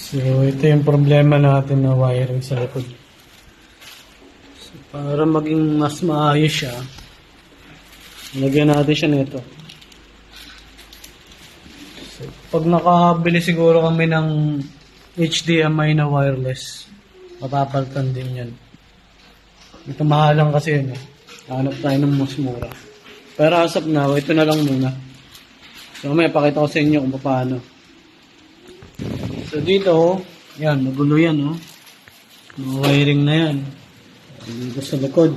So, ito yung problema natin na wiring sa likod. So, para maging mas maayos siya, lagyan natin siya nito. So, pag nakabili siguro kami ng HDMI na wireless, mapapalitan din yan. Ito mahalang kasi yun. Hanap tayo ng mas mura. Pero as of now, ito na lang muna. So, may pakita ko sa inyo kung paano. So, dito, yan, magulo yan, oh. Mga wiring na yan. Dito sa likod.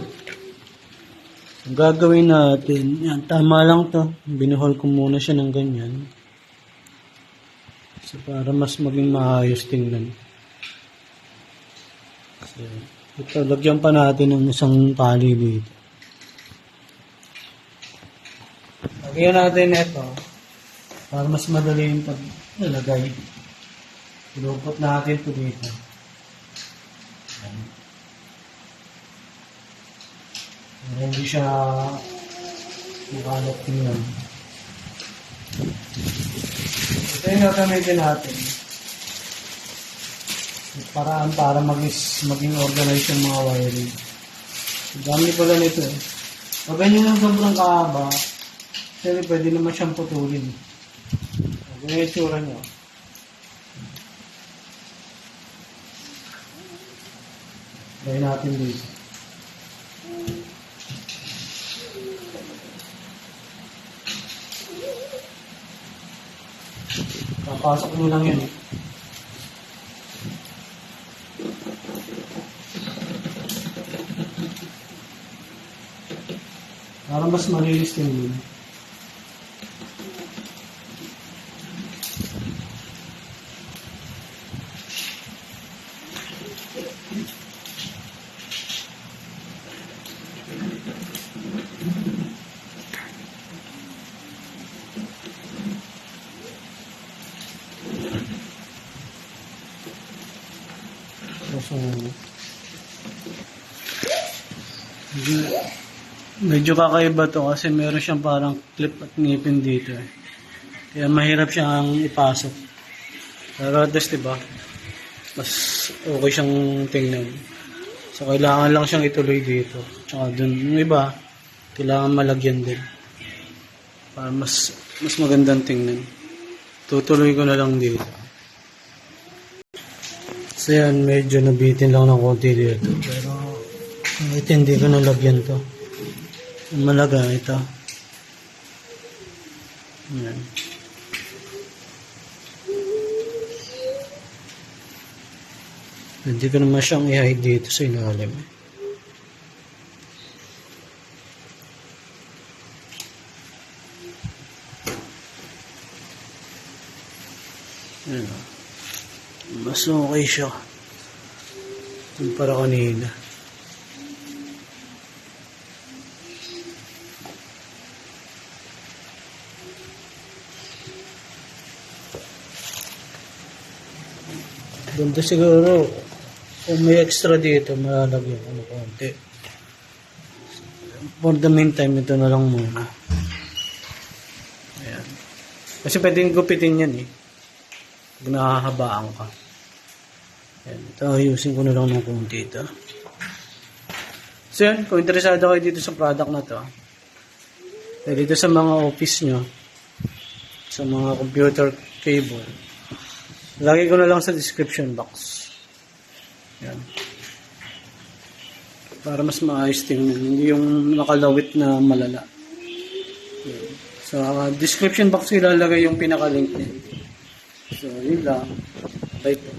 Ang gagawin natin, yan, tama lang to. Binuhol ko muna siya ng ganyan. So, para mas maging maayos tingnan. So, ito, lagyan pa natin ng isang tali dito. Lagyan natin ito para mas madali yung paglalagay. Ilupot natin ito dito. Para hindi siya makalat tingnan. Ito yung gagamitin natin. Paraan para maging organized yung mga wiring. Dami pala nito eh. Pag ganyan yung sobrang kahaba, kasi pwede naman siyang putulin. Ganyan yung tsura niya. Lagyan natin dito. Papasok nyo lang yun eh. Para mas malinis din. So, medyo kakaiba to kasi meron siyang parang clip at ngipin dito eh. Kaya mahirap siyang ipasok. Pero at least diba, mas okay siyang tingnan. So kailangan lang siyang ituloy dito. Tsaka dun, yung iba, kailangan malagyan din. Para mas magandang tingnan. Tutuloy ko na lang dito. So yan, medyo nabitin lang ng konti dito. Pero ito hindi ko nalagyan to. Malaga ito. Yan. Hindi ko naman siyang i-hide dito sa ilalim. Yan. Mas okay siya kumpara kanina. Ganda siguro kung may extra dito malalagyan ko ng konti. For the meantime, ito na lang muna. Ayan. Kasi pwedeng gupitin yan eh. Pag nakahabaan ka. Ayan. Ito, ayusin ko na lang ng konti ito. So yan, kung interesado kayo dito sa product na to, dito sa mga office nyo, sa mga computer cable, lagay ko na lang sa description box. Yan. Para mas maayos tingnan. Hindi yung nakalawit na malala. Yan. Sa description box ilalagay yung pinaka-link niya. So, yun lang. Bye po.